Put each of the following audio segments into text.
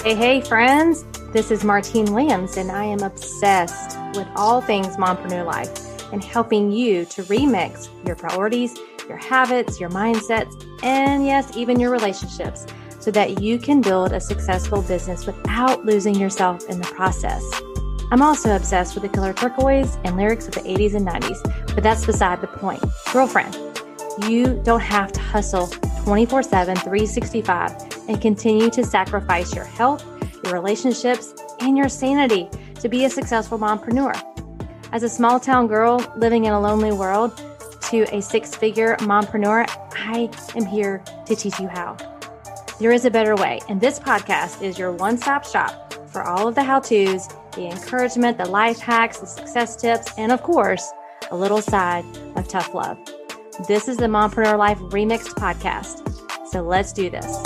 Hey, friends. This is Martine Williams, and I am obsessed with all things mompreneur life and helping you to remix your priorities, your habits, your mindsets, and yes, even your relationships so that you can build a successful business without losing yourself in the process. I'm also obsessed with the color turquoise and lyrics of the 80s and 90s, but that's beside the point. Girlfriend, you don't have to hustle 24/7, 365 and continue to sacrifice your health, your relationships, and your sanity to be a successful mompreneur. As a small town girl living in a lonely world to a six-figure mompreneur, I am here to teach you how. There is a better way, and this podcast is your one-stop shop for all of the how-tos, the encouragement, the life hacks, the success tips, and of course, a little side of tough love. This is the Mompreneur Life Remixed podcast. So let's do this.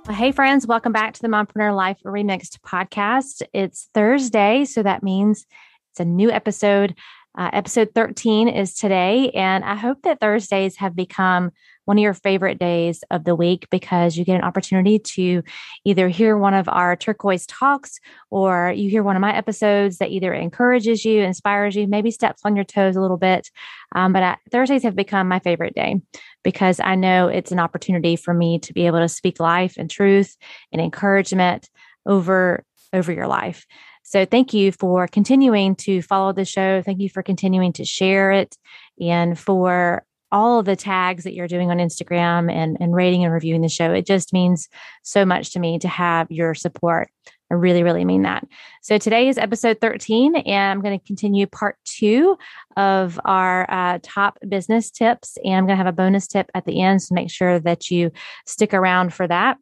Well, hey friends, welcome back to the Mompreneur Life Remixed podcast. It's Thursday, so that means it's a new episode. Episode 13 is today, and I hope that Thursdays have become one of your favorite days of the week because you get an opportunity to either hear one of our turquoise talks or you hear one of my episodes that either encourages you, inspires you, maybe steps on your toes a little bit. But Thursdays have become my favorite day because I know it's an opportunity for me to be able to speak life and truth and encouragement over your life. So thank you for continuing to follow the show. Thank you for continuing to share it and for all of the tags that you're doing on Instagram and rating and reviewing the show. It just means so much to me to have your support. I really, really mean that. So today is episode 13, and I'm going to continue part 2 of our top business tips. And I'm going to have a bonus tip at the end, so make sure that you stick around for that.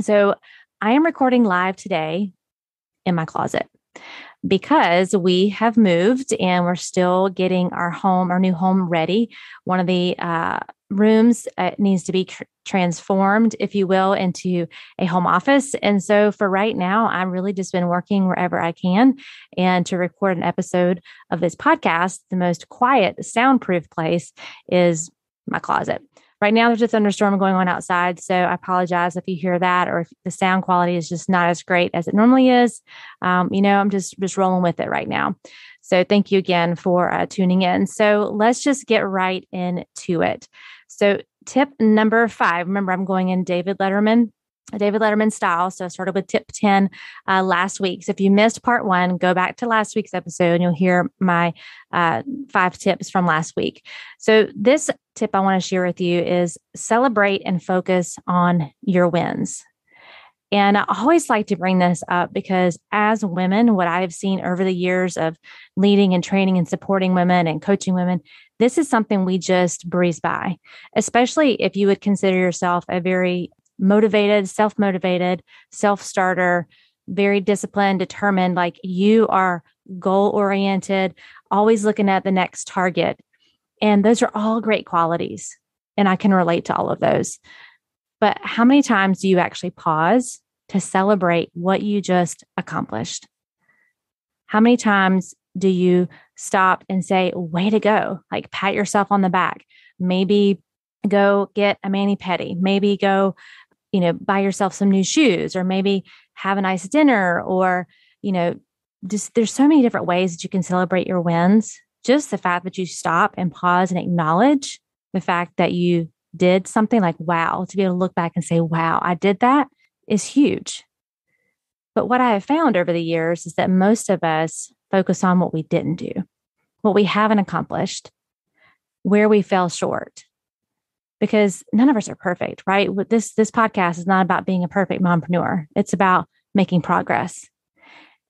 So I am recording live today in my closet because we have moved and we're still getting our new home ready. One of the rooms needs to be transformed, if you will, into a home office. And so for right now, I've really just been working wherever I can. And to record an episode of this podcast, the most quiet, soundproof place is my closet. Right now, there's a thunderstorm going on outside, so I apologize if you hear that or if the sound quality is just not as great as it normally is. I'm just rolling with it right now. So thank you again for tuning in. So let's just get right into it. So tip number 5, remember I'm going in David Letterman style. So I started with tip 10 last week. So if you missed part 1, go back to last week's episode and you'll hear my 5 tips from last week. So this tip I want to share with you is celebrate and focus on your wins. And I always like to bring this up because as women, what I have seen over the years of leading and training and supporting women and coaching women, this is something we just breeze by, especially if you would consider yourself a very motivated, self-motivated, self-starter, very disciplined, determined, like you are goal-oriented, always looking at the next target. And those are all great qualities. And I can relate to all of those. But how many times do you actually pause to celebrate what you just accomplished? How many times do you stop and say, way to go? Like pat yourself on the back. Maybe go get a mani-pedi. Maybe go buy yourself some new shoes, or maybe have a nice dinner, or, just there's so many different ways that you can celebrate your wins. Just the fact that you stop and pause and acknowledge the fact that you did something, like, wow, to be able to look back and say, wow, I did that, is huge. But what I have found over the years is that most of us focus on what we didn't do, what we haven't accomplished, where we fell short. Because none of us are perfect, right? This podcast is not about being a perfect mompreneur. It's about making progress.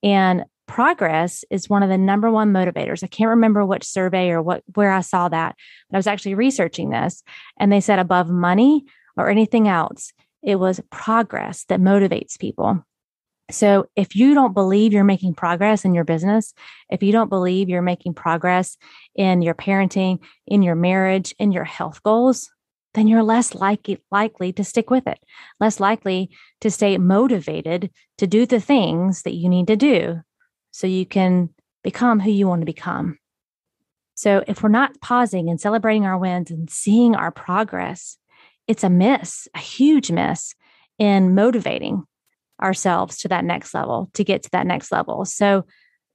And progress is one of the number one motivators. I can't remember which survey or where I saw that, but I was actually researching this. And they said above money or anything else, it was progress that motivates people. So if you don't believe you're making progress in your business, if you don't believe you're making progress in your parenting, in your marriage, in your health goals, then you're less likely to stick with it, less likely to stay motivated to do the things that you need to do so you can become who you want to become. So if we're not pausing and celebrating our wins and seeing our progress, it's a miss, a huge miss in motivating ourselves to that next level, to get to that next level. So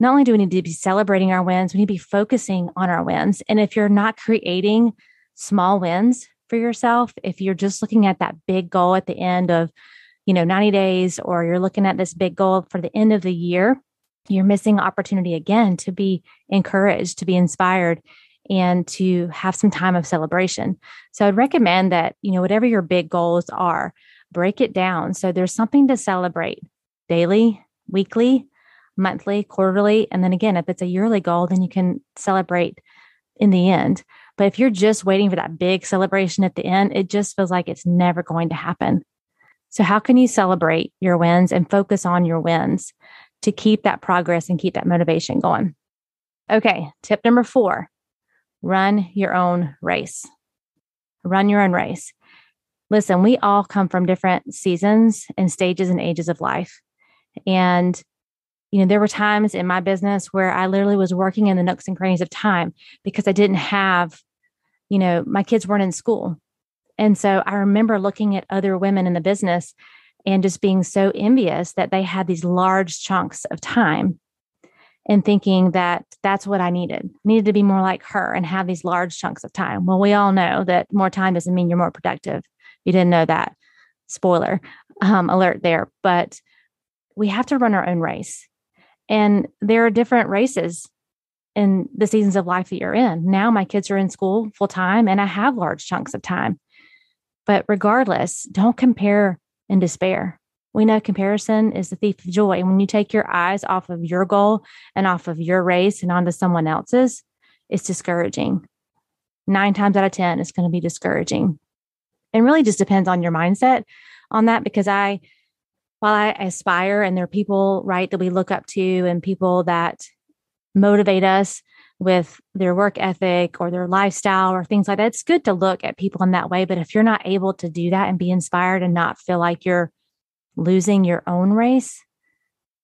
not only do we need to be celebrating our wins, we need to be focusing on our wins. And if you're not creating small wins for yourself, if you're just looking at that big goal at the end of, 90 days, or you're looking at this big goal for the end of the year, you're missing opportunity again to be encouraged, to be inspired, and to have some time of celebration. So I'd recommend that, whatever your big goals are, break it down. So there's something to celebrate daily, weekly, monthly, quarterly. And then again, if it's a yearly goal, then you can celebrate in the end. But if you're just waiting for that big celebration at the end, it just feels like it's never going to happen. So how can you celebrate your wins and focus on your wins to keep that progress and keep that motivation going? Okay, tip number 4, run your own race. Run your own race. Listen, we all come from different seasons and stages and ages of life. And, there were times in my business where I literally was working in the nooks and crannies of time because I didn't have, my kids weren't in school. And so I remember looking at other women in the business and just being so envious that they had these large chunks of time and thinking that that's what I needed. I needed to be more like her and have these large chunks of time. Well, we all know that more time doesn't mean you're more productive. You didn't know that. Spoiler alert there. But we have to run our own race. And there are different races in the seasons of life that you're in. Now my kids are in school full time and I have large chunks of time. But regardless, don't compare and despair. We know comparison is the thief of joy. And when you take your eyes off of your goal and off of your race and onto someone else's, it's discouraging. 9 times out of 10, it's going to be discouraging. And really just depends on your mindset on that, because while I aspire, and there are people, right, that we look up to and people that motivate us with their work ethic or their lifestyle or things like that, it's good to look at people in that way. But if you're not able to do that and be inspired and not feel like you're losing your own race,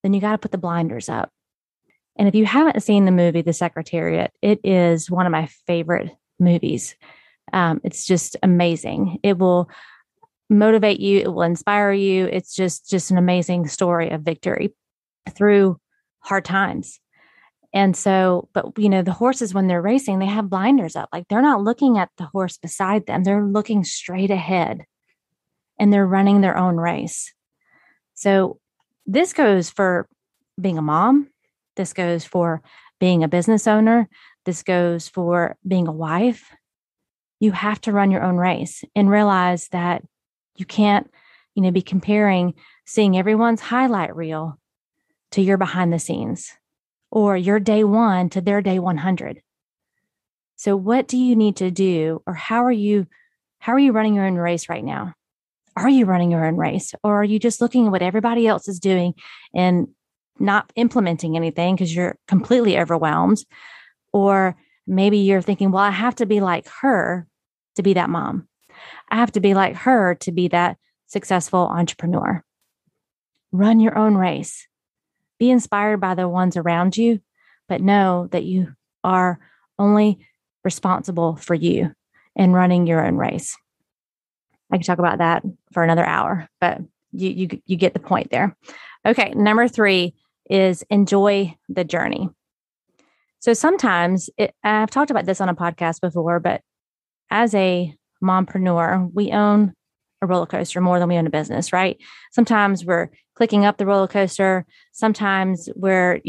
then you got to put the blinders up. And if you haven't seen the movie, The Secretariat, it is one of my favorite movies. It's just amazing. It will motivate you. It will inspire you. It's just an amazing story of victory through hard times. And so, but the horses, when they're racing, they have blinders up. Like they're not looking at the horse beside them. They're looking straight ahead and they're running their own race. So this goes for being a mom. This goes for being a business owner. This goes for being a wife. You have to run your own race and realize that you can't, be comparing, seeing everyone's highlight reel to your behind the scenes, or your day 1 to their day 100. So what do you need to do, or how are you running your own race right now? Are you running your own race, or are you just looking at what everybody else is doing and not implementing anything because you're completely overwhelmed? Or maybe you're thinking, well, I have to be like her to be that mom. I have to be like her to be that successful entrepreneur. Run your own race. Be inspired by the ones around you, but know that you are only responsible for you and running your own race. I could talk about that for another hour, but you get the point there. Okay, number 3 is enjoy the journey. So sometimes, I've talked about this on a podcast before, but as a mompreneur, we own a roller coaster more than we own a business, right? Sometimes we're clicking up the roller coaster. Sometimes we're,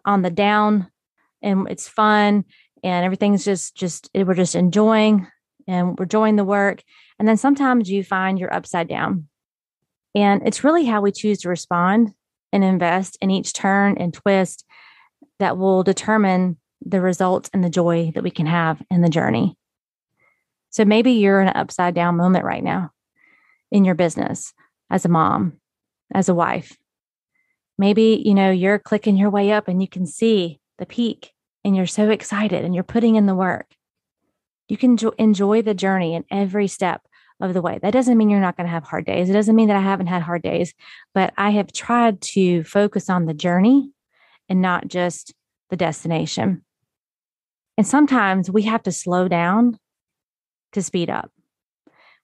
on the down and it's fun and everything's we're just enjoying and we're enjoying the work. And then sometimes you find you're upside down. And it's really how we choose to respond and invest in each turn and twist that will determine the results and the joy that we can have in the journey. So maybe you're in an upside down moment right now in your business as a mom, as a wife. Maybe, you're clicking your way up and you can see the peak and you're so excited and you're putting in the work. You can enjoy the journey in every step of the way. That doesn't mean you're not going to have hard days. It doesn't mean that I haven't had hard days, but I have tried to focus on the journey and not just the destination. And sometimes we have to slow down to speed up.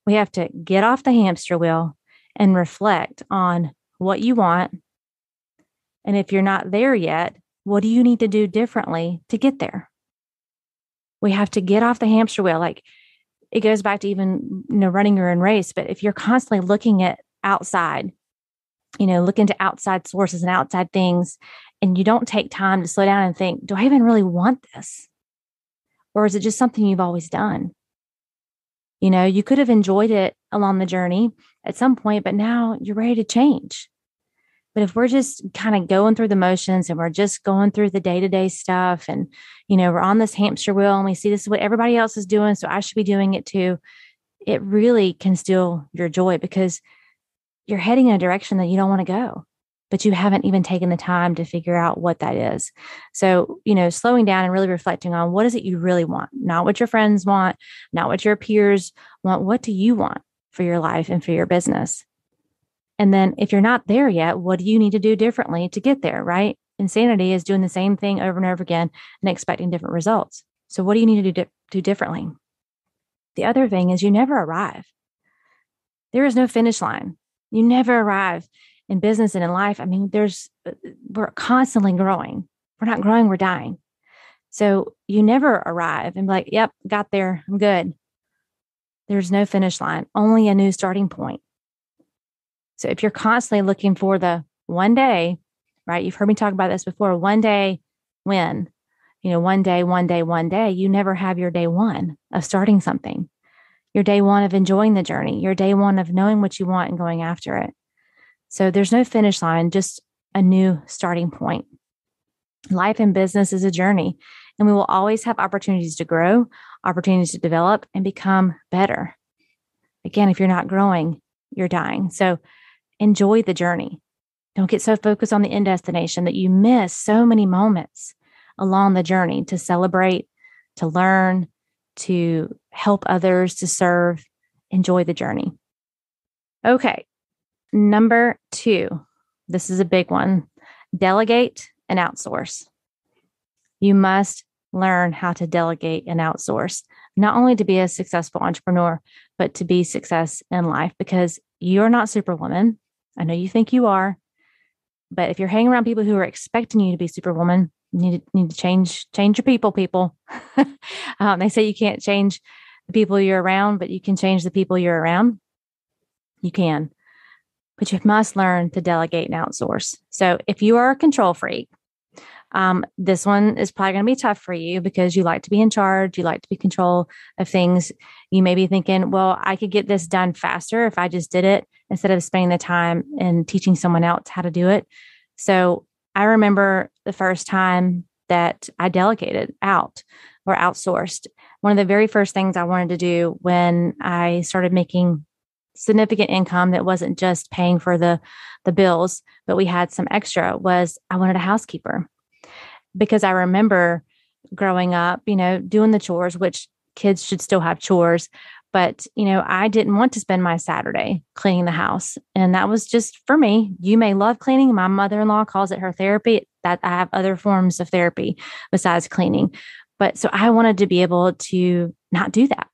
We have to get off the hamster wheel and reflect on what you want. And if you're not there yet, what do you need to do differently to get there? We have to get off the hamster wheel. Like it goes back to even, running your own race. But if you're constantly looking at outside, look into outside sources and outside things, and you don't take time to slow down and think, do I even really want this? Or is it just something you've always done? You could have enjoyed it along the journey at some point, but now you're ready to change. But if we're just kind of going through the motions and we're just going through the day-to-day stuff and, we're on this hamster wheel and we see this is what everybody else is doing, so I should be doing it too, it really can steal your joy because you're heading in a direction that you don't want to go, but you haven't even taken the time to figure out what that is. So, slowing down and really reflecting on what is it you really want, not what your friends want, not what your peers want. What do you want for your life and for your business? And then if you're not there yet, what do you need to do differently to get there, right? Insanity is doing the same thing over and over again and expecting different results. So what do you need to do differently? The other thing is you never arrive. There is no finish line. You never arrive in business and in life. I mean, we're constantly growing. We're not growing, we're dying. So you never arrive and be like, yep, got there, I'm good. There's no finish line, only a new starting point. So if you're constantly looking for the one day, right? You've heard me talk about this before. One day when, one day, you never have your day one of starting something. Your day one of enjoying the journey, your day one of knowing what you want and going after it. So there's no finish line, just a new starting point. Life and business is a journey, and we will always have opportunities to grow, opportunities to develop and become better. Again, if you're not growing, you're dying. So enjoy the journey. Don't get so focused on the end destination that you miss so many moments along the journey to celebrate, to learn, to help others, to serve. Enjoy the journey. Okay. Number 2, this is a big one. Delegate and outsource. You must learn how to delegate and outsource, not only to be a successful entrepreneur, but to be success in life, because you're not Superwoman. I know you think you are, but if you're hanging around people who are expecting you to be Superwoman, you need to change your people. They say you can't change the people you're around, but you can change the people you're around. You can, but you must learn to delegate and outsource. So if you are a control freak, this one is probably going to be tough for you because you like to be in charge. You like to be in control of things. You may be thinking, well, I could get this done faster if I just did it instead of spending the time and teaching someone else how to do it. So I remember the first time that I delegated out or outsourced. One of the very first things I wanted to do when I started making significant income that wasn't just paying for the bills, but we had some extra, was I wanted a housekeeper. Because I remember growing up, doing the chores, which kids should still have chores. But, I didn't want to spend my Saturday cleaning the house. And that was just for me. You may love cleaning. My mother-in-law calls it her therapy. That I have other forms of therapy besides cleaning. But so I wanted to be able to not do that.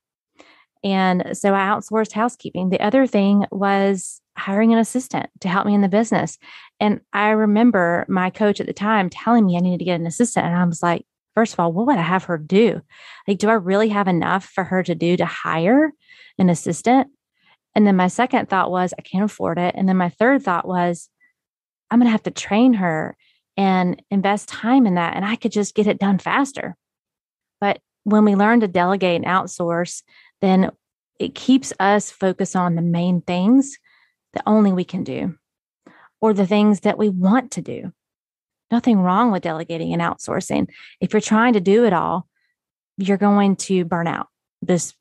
And so I outsourced housekeeping. The other thing was hiring an assistant to help me in the business. And I remember my coach at the time telling me I needed to get an assistant. And I was like, first of all, what would I have her do? Like, do I really have enough for her to do to hire an assistant? And then my second thought was, I can't afford it. And then my third thought was, I'm going to have to train her and invest time in that. And I could just get it done faster. But when we learn to delegate and outsource, then it keeps us focused on the main things that only we can do, or the things that we want to do. Nothing wrong with delegating and outsourcing. If you're trying to do it all, you're going to burn out. Just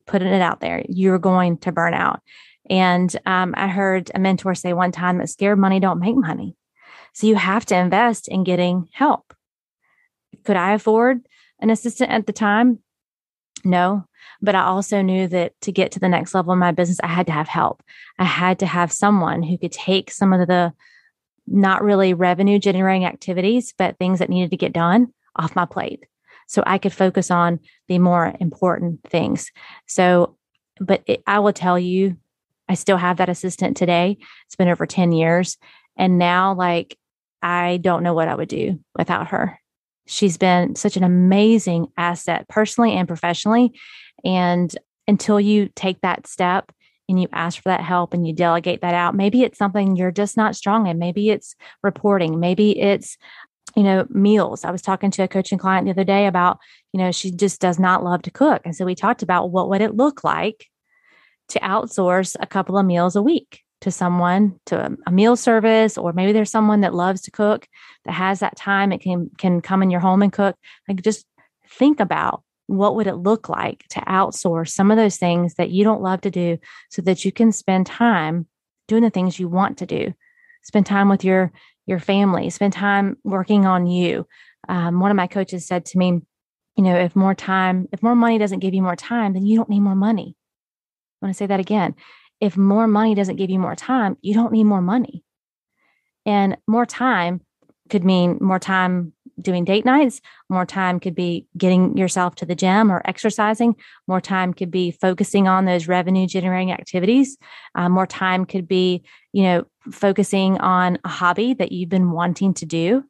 putting it out there, you're going to burn out. And I heard a mentor say one time that scared money don't make money. So you have to invest in getting help. Could I afford an assistant at the time? No, but I also knew that to get to the next level in my business, I had to have help. I had to have someone who could take some of the not really revenue generating activities, but things that needed to get done off my plate. so I could focus on the more important things. So, I will tell you, I still have that assistant today. It's been over 10 years. And now, like, I don't know what I would do without her. She's been such an amazing asset, personally and professionally. And until you take that step and you ask for that help and you delegate that out, maybe it's something you're just not strong in. Maybe it's reporting. Maybe it's, meals. I was talking to a coaching client the other day about, she just does not love to cook. And so we talked about what would it look like to outsource a couple of meals a week to someone, to a meal service, or maybe there's someone that loves to cook, that has that time. It can come in your home and cook. Like, just think about what would it look like to outsource some of those things that you don't love to do so that you can spend time doing the things you want to do. Spend time with your family, spend time working on you. One of my coaches said to me, if more money doesn't give you more time, then you don't need more money. I want to say that again. If more money doesn't give you more time, you don't need more money. And more time could mean more time doing date nights. More time could be getting yourself to the gym or exercising. More time could be focusing on those revenue generating activities. More time could be, focusing on a hobby that you've been wanting to do.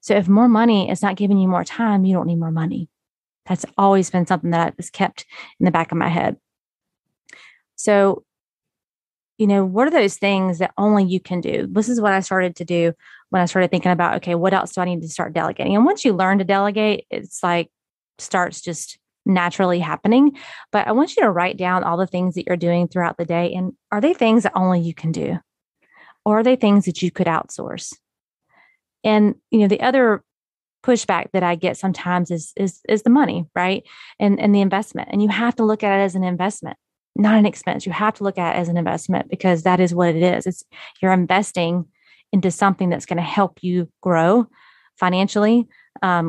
So if more money is not giving you more time, you don't need more money. That's always been something that I've kept in the back of my head. So, what are those things that only you can do? This is what I started to do when I started thinking about, okay, what else do I need to start delegating? And once you learn to delegate, it's like starts just naturally happening. But I want you to write down all the things that you're doing throughout the day. And are they things that only you can do? Or are they things that you could outsource? And, the other pushback that I get sometimes is the money, right? And the investment. And you have to look at it as an investment, not an expense. You have to look at it as an investment, because that is what it is. You're investing into something that's going to help you grow financially,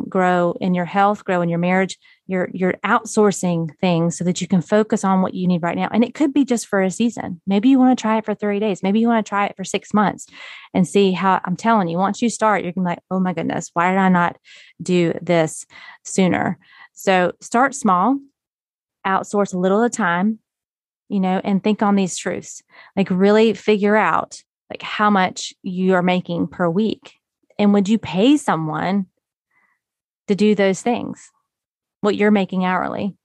grow in your health, grow in your marriage. You're outsourcing things so that you can focus on what you need right now. And it could be just for a season. Maybe you want to try it for 30 days. Maybe you want to try it for 6 months and see how. I'm telling you, once you start, you're going to be like, oh my goodness, why did I not do this sooner? So start small, outsource a little at a time, and think on these truths. Like, really figure out like how much you are making per week. And would you pay someone to do those things? What you're making hourly?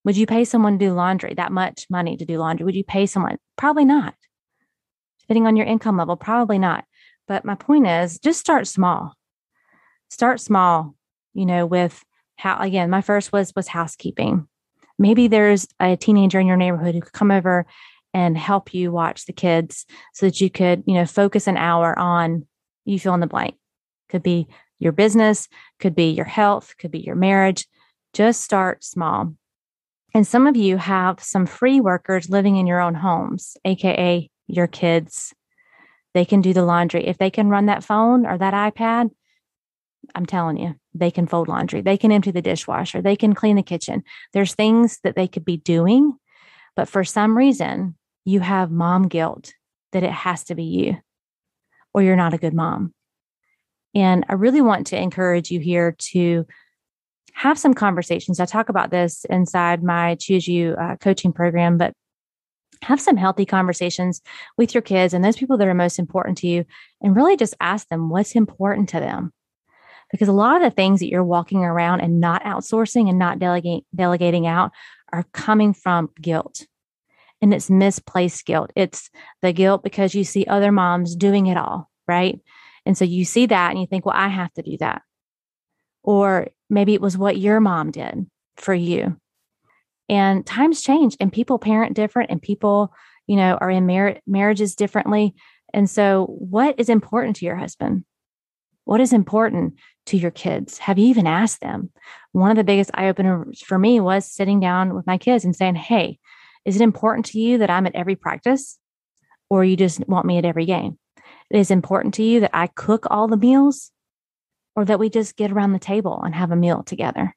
Would you pay someone to do laundry, that much money to do laundry? Would you pay someone? Probably not. Depending on your income level, probably not. But my point is, just start small. Start small, with how, again, my first was housekeeping. Maybe there's a teenager in your neighborhood who could come over and help you watch the kids so that you could, focus an hour on, you fill in the blank. Could be your business, could be your health, could be your marriage. Just start small. And some of you have some free workers living in your own homes, AKA your kids. They can do the laundry. If they can run that phone or that iPad, I'm telling you, they can fold laundry. They can empty the dishwasher. They can clean the kitchen. There's things that they could be doing, but for some reason, you have mom guilt that it has to be you, or you're not a good mom. And I really want to encourage you here to have some conversations. I talk about this inside my Choose You coaching program, but have some healthy conversations with your kids and those people that are most important to you, and really just ask them what's important to them. Because a lot of the things that you're walking around and not outsourcing and not delegating out are coming from guilt. And it's misplaced guilt. It's the guilt because you see other moms doing it all, right? And so you see that and you think, well, I have to do that. Or maybe it was what your mom did for you. And times change and people parent different, and people, are in marriages differently. And so what is important to your husband? What is important to your kids? Have you even asked them? One of the biggest eye-openers for me was sitting down with my kids and saying, hey, is it important to you that I'm at every practice, or you just want me at every game? It is important to you that I cook all the meals, or that we just get around the table and have a meal together?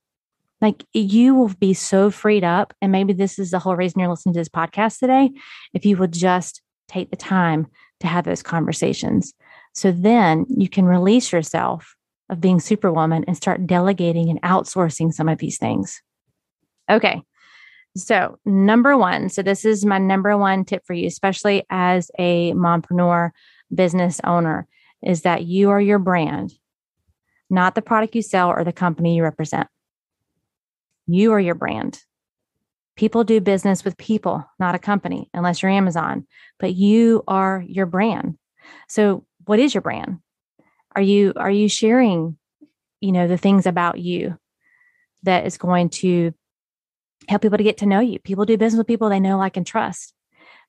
Like, you will be so freed up. And maybe this is the whole reason you're listening to this podcast today. If you would just take the time to have those conversations. So then you can release yourself of being superwoman and start delegating and outsourcing some of these things. Okay. So number one, so this is my number one tip for you, especially as a mompreneur business owner, is that you are your brand, not the product you sell or the company you represent. You are your brand. People do business with people, not a company, unless you're Amazon, but you are your brand. So what is your brand? Are you sharing, the things about you that is going to help people to get to know you? People do business with people they know, like, and trust.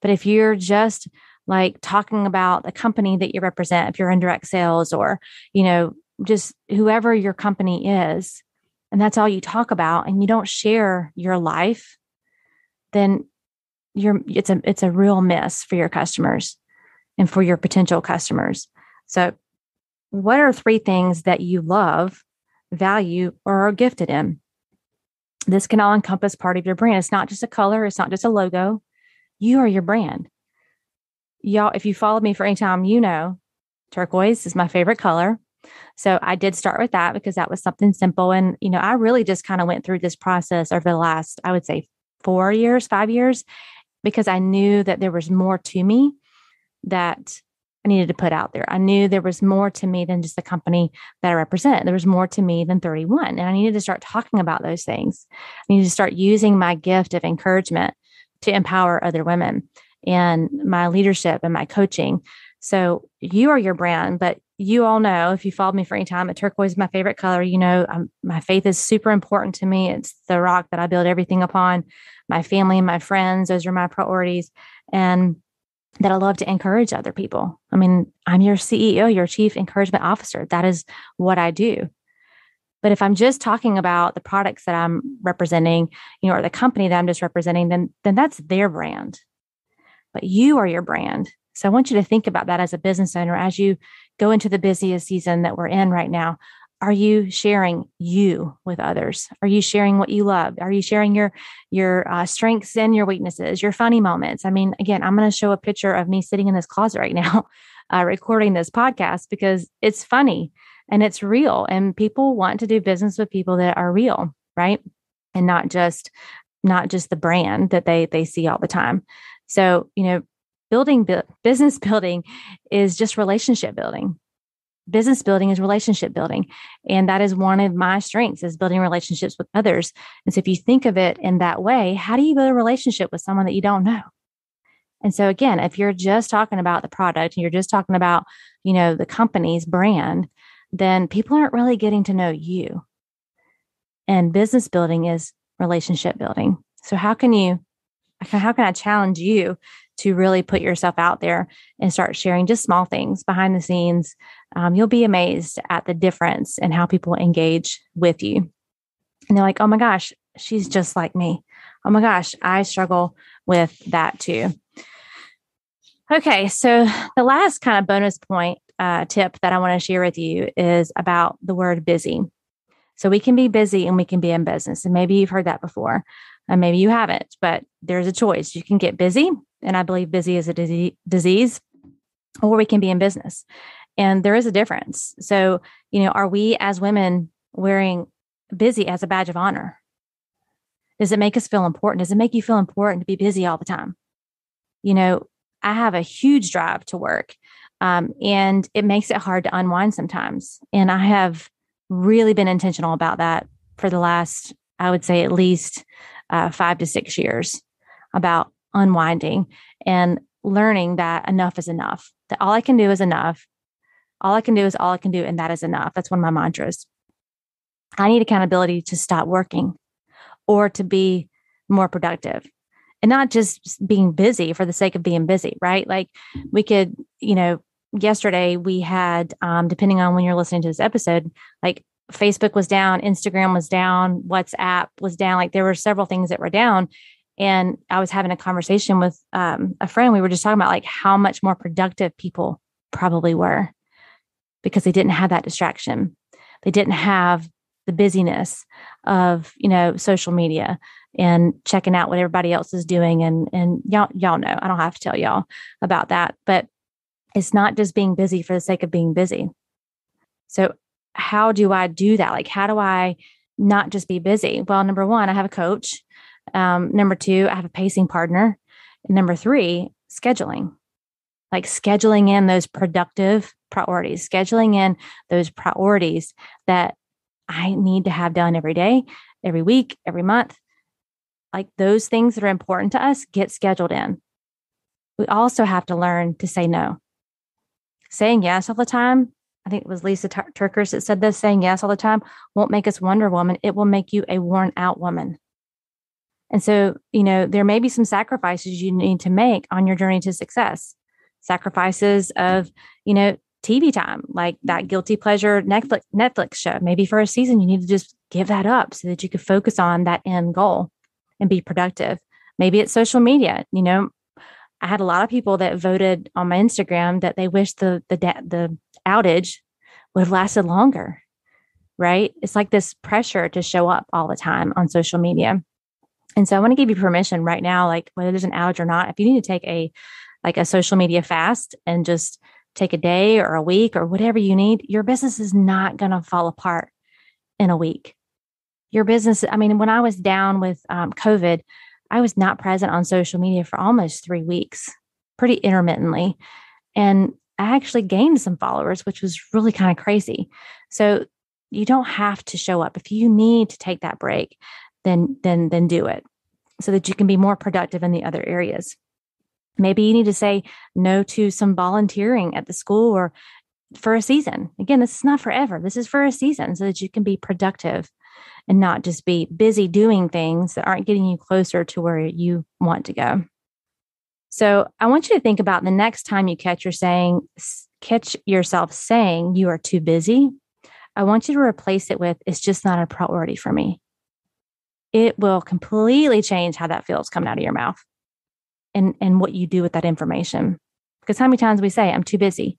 But if you're just like talking about the company that you represent, if you're in direct sales or, just whoever your company is, and that's all you talk about, and you don't share your life, then it's a real miss for your customers and for your potential customers. So what are 3 things that you love, value, or are gifted in? This can all encompass part of your brand. It's not just a color. It's not just a logo. You are your brand. Y'all, if you followed me for any time, turquoise is my favorite color. So I did start with that because that was something simple. And, I really just kind of went through this process over the last, I would say 5 years, because I knew that there was more to me that I needed to put out there. I knew there was more to me than just the company that I represent. There was more to me than 31. And I needed to start talking about those things. I needed to start using my gift of encouragement to empower other women and my leadership and my coaching. So you are your brand, but you all know, if you followed me for any time, that turquoise is my favorite color. My faith is super important to me. It's the rock that I build everything upon. My family and my friends, those are my priorities. And that I love to encourage other people. I mean, I'm your CEO, your Chief Encouragement Officer. That is what I do. But if I'm just talking about the products that I'm representing, or the company that I'm just representing, then that's their brand. But you are your brand. So I want you to think about that as a business owner, as you go into the busiest season that we're in right now. Are you sharing you with others? Are you sharing what you love? Are you sharing your strengths and your weaknesses, your funny moments? I mean, again, I'm going to show a picture of me sitting in this closet right now, recording this podcast because it's funny and it's real. And people want to do business with people that are real, right? And not just the brand that they see all the time. So, business building is just relationship building. Business building is relationship building. And that is one of my strengths, is building relationships with others. And so if you think of it in that way, how do you build a relationship with someone that you don't know? And so again, if you're just talking about the product and you're just talking about, the company's brand, then people aren't really getting to know you. And business building is relationship building. So how can I challenge you to really put yourself out there and start sharing just small things behind the scenes? You'll be amazed at the difference in how people engage with you. And they're like, oh my gosh, she's just like me. Oh my gosh, I struggle with that too. Okay, so the last kind of bonus point tip that I want to share with you is about the word busy. So we can be busy and we can be in business. And maybe you've heard that before. And maybe you haven't, but there's a choice. You can get busy, and I believe busy is a disease, or we can be in business. And there is a difference. So, are we as women wearing busy as a badge of honor? Does it make us feel important? Does it make you feel important to be busy all the time? I have a huge drive to work, and it makes it hard to unwind sometimes. And I have really been intentional about that for the last, I would say, at least 5 to 6 years, about unwinding and learning that enough is enough, that all I can do is enough. All I can do is all I can do, and that is enough. That's one of my mantras. I need accountability to stop working or to be more productive, and not just being busy for the sake of being busy, right? Like we could, yesterday we had, depending on when you're listening to this episode, like Facebook was down, Instagram was down, WhatsApp was down. Like there were several things that were down. And I was having a conversation with a friend. We were just talking about like how much more productive people probably were because they didn't have that distraction. They didn't have the busyness of, social media and checking out what everybody else is doing. And y'all know, I don't have to tell y'all about that, but it's not just being busy for the sake of being busy. So how do I do that? Like, how do I not just be busy? Well, number one, I have a coach. Number two, I have a pacing partner. And number three, scheduling, like scheduling in those productive priorities, scheduling in those priorities that I need to have done every day, every week, every month. Like those things that are important to us get scheduled in. We also have to learn to say no. Saying yes all the time, I think it was Lisa Turkers that said this, saying yes all the time won't make us Wonder Woman. It will make you a worn out woman. And so, there may be some sacrifices you need to make on your journey to success. Sacrifices of, TV time, like that guilty pleasure Netflix show. Maybe for a season, you need to just give that up so that you can focus on that end goal and be productive. Maybe it's social media. I had a lot of people that voted on my Instagram that they wish the outage would have lasted longer, right? It's like this pressure to show up all the time on social media. And so I want to give you permission right now, like whether there's an outage or not, if you need to take a social media fast and just take a day or a week or whatever you need, your business is not going to fall apart in a week. Your business, when I was down with COVID, I was not present on social media for almost 3 weeks, pretty intermittently. And I actually gained some followers, which was really kind of crazy. So you don't have to show up. If you need to take that break, then do it so that you can be more productive in the other areas. Maybe you need to say no to some volunteering at the school or for a season. Again, this is not forever. This is for a season so that you can be productive and not just be busy doing things that aren't getting you closer to where you want to go. So I want you to think about the next time you catch yourself saying you are too busy. I want you to replace it with, it's just not a priority for me. It will completely change how that feels coming out of your mouth and what you do with that information. Because how many times we say, I'm too busy.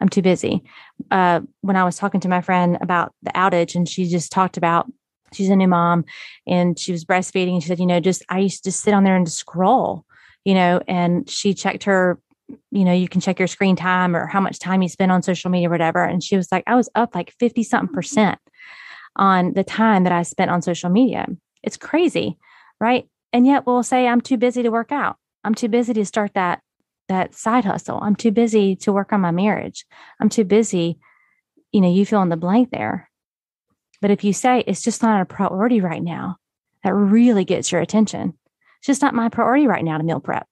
I'm too busy. When I was talking to my friend about the outage and she just talked about, she's a new mom and she was breastfeeding. And she said, I used to just sit on there and just scroll, and she checked her, you can check your screen time or how much time you spend on social media or whatever. And she was like, I was up like 50 something % on the time that I spent on social media. It's crazy, right? And yet we'll say, I'm too busy to work out. I'm too busy to start that side hustle. I'm too busy to work on my marriage. I'm too busy, you fill in the blank there. But if you say, it's just not a priority right now, that really gets your attention. It's just not my priority right now to meal prep.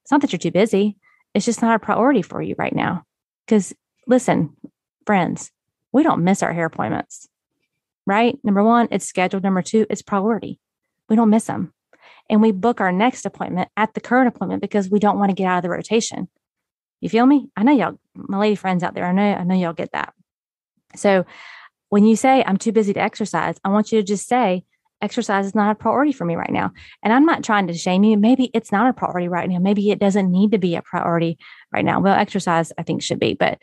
It's not that you're too busy. It's just not a priority for you right now. Because listen, friends, we don't miss our hair appointments, right? Number one, it's scheduled. Number two, it's priority. We don't miss them. And we book our next appointment at the current appointment because we don't want to get out of the rotation. You feel me? I know y'all, my lady friends out there, I know y'all get that. So when you say, I'm too busy to exercise, I want you to just say, exercise is not a priority for me right now. And I'm not trying to shame you. Maybe it's not a priority right now. Maybe it doesn't need to be a priority right now. Well, exercise, I think, should be. But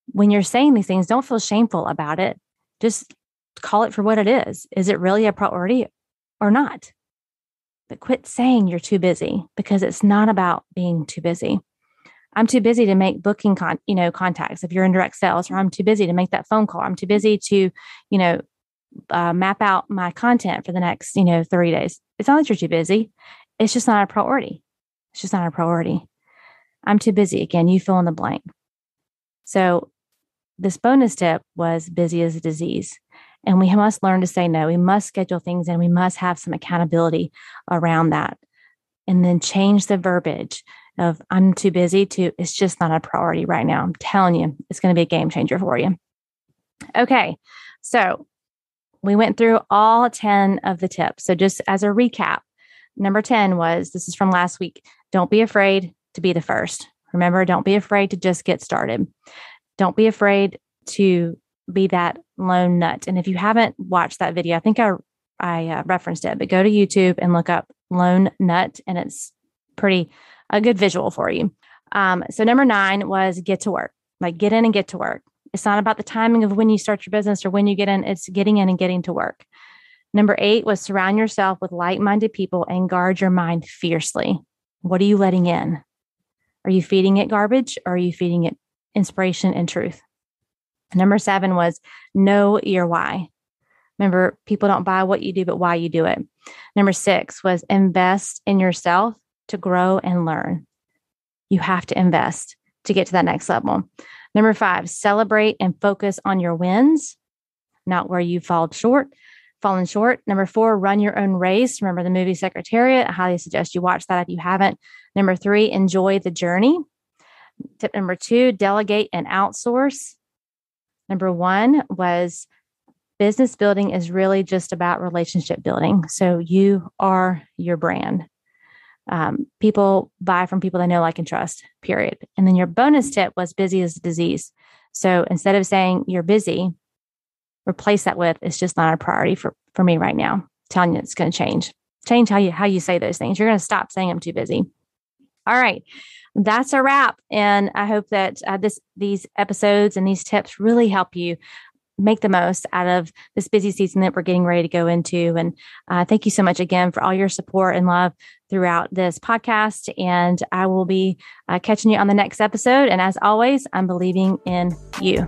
when you're saying these things, don't feel shameful about it. Just call it for what it is. Is it really a priority or not? But quit saying you're too busy because it's not about being too busy. I'm too busy to make booking contacts if you're in direct sales, or I'm too busy to make that phone call. I'm too busy to, map out my content for the next, 30 days. It's not that you're too busy. It's just not a priority. It's just not a priority. I'm too busy. Again, you fill in the blank. So this bonus tip was busy as a disease. And we must learn to say no. We must schedule things and we must have some accountability around that. And then change the verbiage of I'm too busy to it's just not a priority right now. I'm telling you, it's going to be a game changer for you. Okay. So we went through all 10 of the tips. So just as a recap, number 10 was, this is from last week, don't be afraid to be the first. Remember, don't be afraid to just get started. Don't be afraid to be that lone nut. And if you haven't watched that video, I think I referenced it, but go to YouTube and look up lone nut and it's a good visual for you. So number 9 was get to work, like get in and get to work. It's not about the timing of when you start your business or when you get in, it's getting in and getting to work. Number 8 was surround yourself with like-minded people and guard your mind fiercely. What are you letting in? Are you feeding it garbage or are you feeding it inspiration and truth? Number 7 was know your why. Remember, people don't buy what you do, but why you do it. Number 6 was invest in yourself to grow and learn. You have to invest to get to that next level. Number 5, celebrate and focus on your wins, not where you fallen short. Number 4, run your own race. Remember the movie Secretariat? I highly suggest you watch that if you haven't. Number 3, enjoy the journey. Tip number 2, delegate and outsource. Number 1 was business building is really just about relationship building. So you are your brand. People buy from people they know, like, and trust, period. And then your bonus tip was busy is a disease. So instead of saying you're busy, replace that with, it's just not a priority for me right now. I'm telling you, it's going to change how you say those things. You're going to stop saying I'm too busy. All right. That's a wrap. And I hope that these episodes and these tips really help you make the most out of this busy season that we're getting ready to go into. And thank you so much again for all your support and love throughout this podcast. And I will be catching you on the next episode. And as always, I'm believing in you.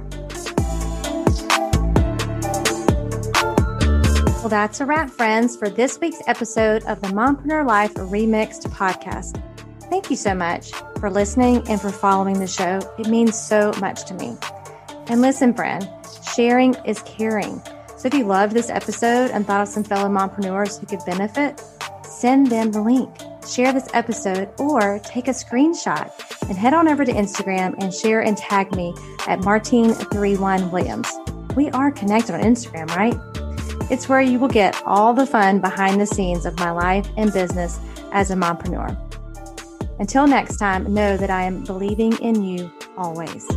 Well, that's a wrap, friends, for this week's episode of the Mompreneur Life Remixed podcast. Thank you so much for listening and for following the show. It means so much to me. And listen, friend, sharing is caring. So if you loved this episode and thought of some fellow mompreneurs who could benefit, send them the link. Share this episode or take a screenshot and head on over to Instagram and share and tag me at Martine31Williams. We are connected on Instagram, right? It's where you will get all the fun behind the scenes of my life and business as a mompreneur. Until next time, know that I am believing in you always.